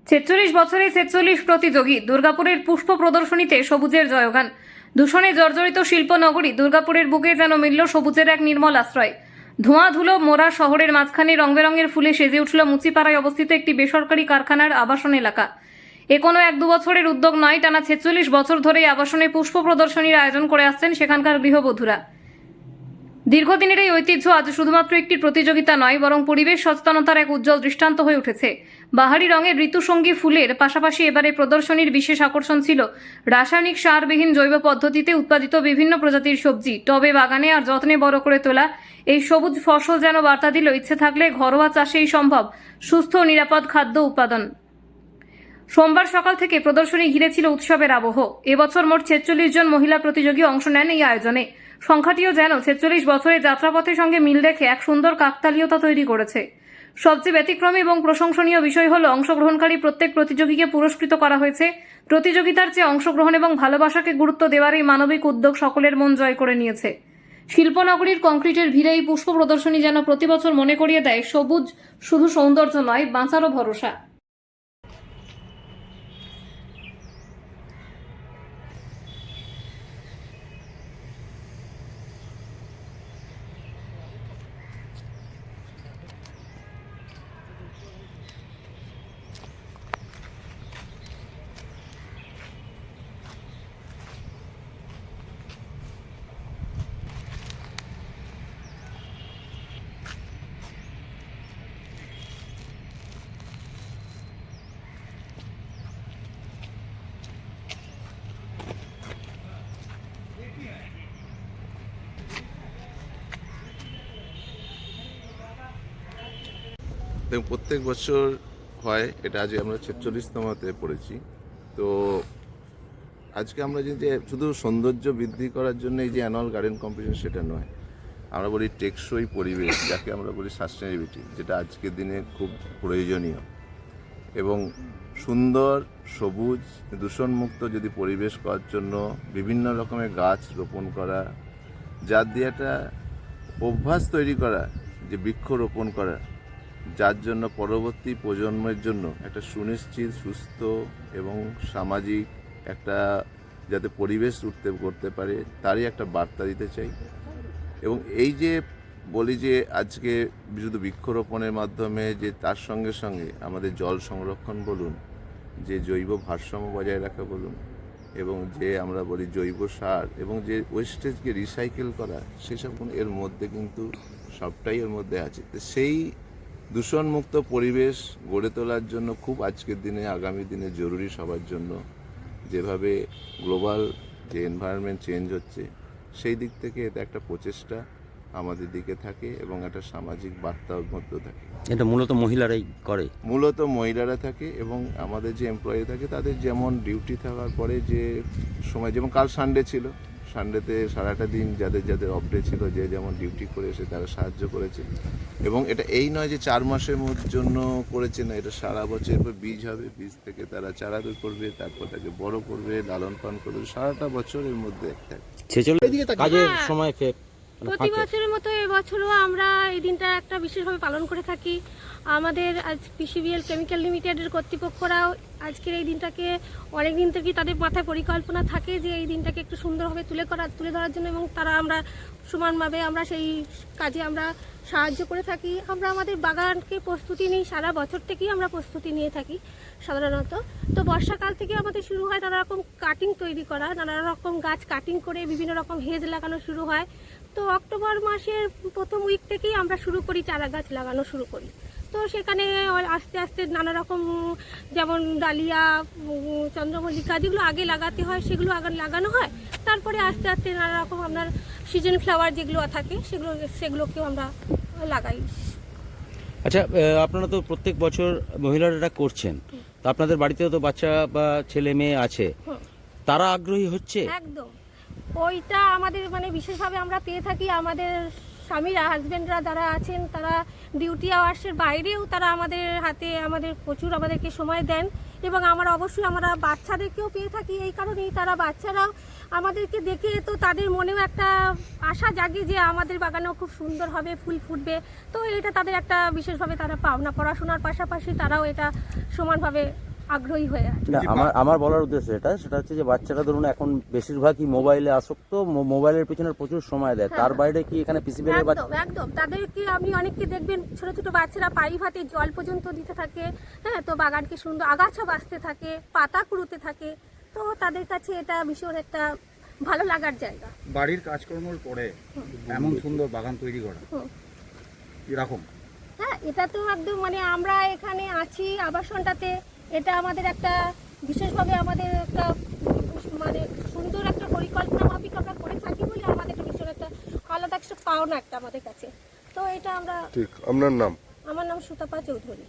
৪৬ বছরে ৪৬ প্রতিযোগী দুর্গাপুরের পুষ্প প্রদর্শনীতে সবুজের জয়গান। দূষণে জর্জরিত শিল্পনগরী দুর্গাপুরের বুকে যেন মিলল সবুজের এক নির্মল আশ্রয়। ধোঁয়া ধুলো মোড়া শহরের মাঝখানে রং বেরঙের ফুলে সেজে উঠল মুচিপাড়ায় অবস্থিত একটি বেসরকারি কারখানার আবাসন এলাকা। এ কোনো ১-২ বছরের উদ্যোগ নয়, টানা ৪৬ বছর ধরে আবাসনে পুষ্প প্রদর্শনীর আয়োজন করে আসছেন সেখানকার গৃহবধূরা। দীর্ঘদিনের এই ঐতিহ্য আজ শুধুমাত্র একটি প্রতিযোগিতা নয়, বরং পরিবেশ সচেতনতার এক উজ্জ্বল দৃষ্টান্ত হয়ে উঠেছে। বাহারি রঙের ঋতুসঙ্গী ফুলের পাশাপাশি এবারে প্রদর্শনীর বিশেষ আকর্ষণ ছিল রাসায়নিক সারবিহীন জৈব পদ্ধতিতে উৎপাদিত বিভিন্ন প্রজাতির সবজি, টবে বাগানে আর যত্নে বড় করে তোলা এই সবুজ ফসল যেন বার্তা দিল ইচ্ছে থাকলে ঘরোয়া চাষেই সম্ভব সুস্থ ও নিরাপদ খাদ্য উৎপাদন। সোমবার সকাল থেকে প্রদর্শনী ঘিরে ছিল উৎসবের আবহ। এবছর মোট ৪৬ জন মহিলা প্রতিযোগী অংশ নেন এই আয়োজনে। সংখ্যাটিও যেন ৪৬ বছরের যাত্রাপথের সঙ্গে মিল রেখে এক সুন্দর কাকতালীয়তা তৈরি করেছে। সবচেয়ে ব্যতিক্রমী এবং প্রশংসনীয় বিষয় হলো অংশগ্রহণকারী প্রত্যেক প্রতিযোগীকে পুরস্কৃত করা হয়েছে। প্রতিযোগিতার চেয়ে অংশগ্রহণ এবং ভালোবাসাকে গুরুত্ব দেওয়ার এই মানবিক উদ্যোগ সকলের মন জয় করে নিয়েছে। শিল্পনগরীর কংক্রিটের ভিড়ে এই পুষ্প প্রদর্শনী যেন প্রতি বছর মনে করিয়ে দেয় সবুজ শুধু সৌন্দর্য নয়, বাঁচারও ভরসা। এবং প্রত্যেক বছর হয়, এটা আজ আমরা ৪৬তমতে পড়েছি। তো আজকে আমরা যে শুধু সৌন্দর্য বৃদ্ধি করার জন্য এই যে অ্যানুয়াল গার্ডেন কম্পিটিশন সেটা নয়, আমরা বলি টেকসই পরিবেশ, যাকে আমরা বলি সাস্টেনেবিলিটি, যেটা আজকের দিনে খুব প্রয়োজনীয়। এবং সুন্দর সবুজ দূষণমুক্ত যদি পরিবেশ করার জন্য বিভিন্ন রকমের গাছ রোপণ করা, যার দিয়ে একটা অভ্যাস তৈরি করা, যে বৃক্ষরোপণ করা, যার জন্য পরবর্তী প্রজন্মের জন্য একটা সুনিশ্চিত সুস্থ এবং সামাজিক একটা যাতে পরিবেশ করতে পারে, তারই একটা বার্তা দিতে চাই। এবং এই যে বলি যে আজকে শুধু বৃক্ষরোপণের মাধ্যমে, যে তার সঙ্গে সঙ্গে আমাদের জল সংরক্ষণ বলুন, যে জৈব ভারসাম্য বজায় রাখা বলুন, এবং যে আমরা বলি জৈব সার এবং যে ওয়েস্টেজকে রিসাইকেল করা, সেসব এর মধ্যে কিন্তু সবটাই এর মধ্যে আছে। তো সেই দূষণমুক্ত পরিবেশ গড়ে তোলার জন্য খুব আজকের দিনে আগামী দিনে জরুরি সবার জন্য। যেভাবে গ্লোবাল যে এনভায়রনমেন্ট চেঞ্জ হচ্ছে, সেই দিক থেকে এটা একটা প্রচেষ্টা আমাদের দিকে থাকে এবং একটা সামাজিক বার্তার মধ্যে থাকে। এটা মূলত মহিলারাই করে, মূলত মহিলারা থাকে। এবং আমাদের যে এমপ্লয়ি থাকে তাদের যেমন ডিউটি থাকার পরে যে সময়, যেমন কাল সানডে ছিল, সানডেতে সারাটা দিন যাদের যাদের অফ ডে ছিল, যে যেমন ডিউটি করে এসে তারা সাহায্য করেছে। এবং এটা এই নয় যে 4 মাসের জন্য করেছে না, এটা সারা বছর বীজ হবে, বীজ থেকে তারা চারা করবে, তারপর তাকে বড় করবে, লালন পালন করবে, সারাটা বছরের মধ্যে একটা কাজের সময় প্রতি বছরের মতো এবছরও আমরা এই দিনটা একটা বিশেষভাবে পালন করে থাকি। আমাদের আজ পিসিবিএল কেমিক্যাল লিমিটেডের কর্তৃপক্ষরাও আজকের এই দিনটাকে অনেক দিন থেকেই তাদের মাথায় পরিকল্পনা থাকে যে এই দিনটাকে একটু সুন্দরভাবে তুলে ধরার জন্য, এবং তারা আমরা সমানভাবে আমরা সেই কাজে আমরা সাহায্য করে থাকি। আমরা আমাদের বাগানকে প্রস্তুতি নিই, সারা বছর থেকেই আমরা প্রস্তুতি নিয়ে থাকি সাধারণত। তো বর্ষাকাল থেকে আমাদের শুরু হয় নানা রকম কাটিং তৈরি করা, নানা রকম গাছ কাটিং করে বিভিন্ন রকম হেজ লাগানো শুরু হয়। তো অক্টোবর মাসের প্রথম উইক থেকেই আমরা শুরু করি, চারা গাছ লাগানো শুরু করি। তো সেখানে আস্তে আস্তে নানা রকম, যেমন ডালিয়া, চন্দ্রমল্লিকা, যেগুলো আগে লাগাতে হয় সেগুলো আগে লাগানো হয়। তারপরে আস্তে আস্তে নানা রকম আপনার সিজন ফ্লাওয়ার যেগুলো থাকে সেগুলোকেও আমরা লাগাই। আচ্ছা, আপনারা তো প্রত্যেক বছর মহিলারা করছেন, তো আপনাদের বাড়িতেও তো বাচ্চা বা ছেলে মেয়ে আছে, তারা আগ্রহী হচ্ছে? একদম, ওইটা আমাদের মানে বিশেষভাবে আমরা পেয়ে থাকি। আমাদের স্বামীরা, হাজব্যান্ডরা যারা আছেন, তারা ডিউটি আওয়ার্সের বাইরেও তারা আমাদের হাতে প্রচুর আমাদেরকে সময় দেন। এবং আমরা অবশ্যই আমরা বাচ্চাদেরকেও পেয়ে থাকি। এই কারণেই তারা বাচ্চারাও আমাদেরকে দেখে তো তাদের মনেও একটা আশা জাগে যে আমাদের বাগানেও খুব সুন্দর হবে, ফুল ফুটবে। তো এটা তাদের একটা বিশেষভাবে তারা পাওনা, পড়াশোনার পাশাপাশি তারাও এটা সমানভাবে আগ্রহী হয়ে আছে। না, আমার বলার উদ্দেশ্য সেটা হচ্ছে যে বাচ্চারা ধরুন এখন বেশিরভাগই মোবাইলে আসক্ত, মোবাইলের পিছনে প্রচুর সময় দেয়, তার বাইরে কি এখানে পিসিবিএল এর বাচ্চা একদম একদম তাদেরকে আপনি অনেককে দেখবেন ছোট ছোট বাচ্চারা পাই ভাতে জল পর্যন্ত দিতে থাকে, হ্যাঁ, তো বাগানকে সুন্দর আগাছা বাঁচতে থাকে, পাতা কুড়োতে থাকে, তো তাদের কাছে এটা ভীষণ একটা ভালো লাগার জায়গা। বাড়ির কাজকর্মের পরে এমন সুন্দর বাগান তৈরি করা এরকম, হ্যাঁ, এটা তো একদম মানে আমরা এখানে আছি আবাসনটাতে, এটা আমাদের একটা বিশেষভাবে আমাদের একটা মানে সুন্দর একটা পরিকল্পনা মাফিক আমরা করে থাকি বলে আমাদের ভীষণ একটা আলাদা একটা পাওনা একটা আমাদের কাছে। তো এটা আমরা ঠিক। আপনার নাম? আমার নাম সুতাপা চৌধুরী।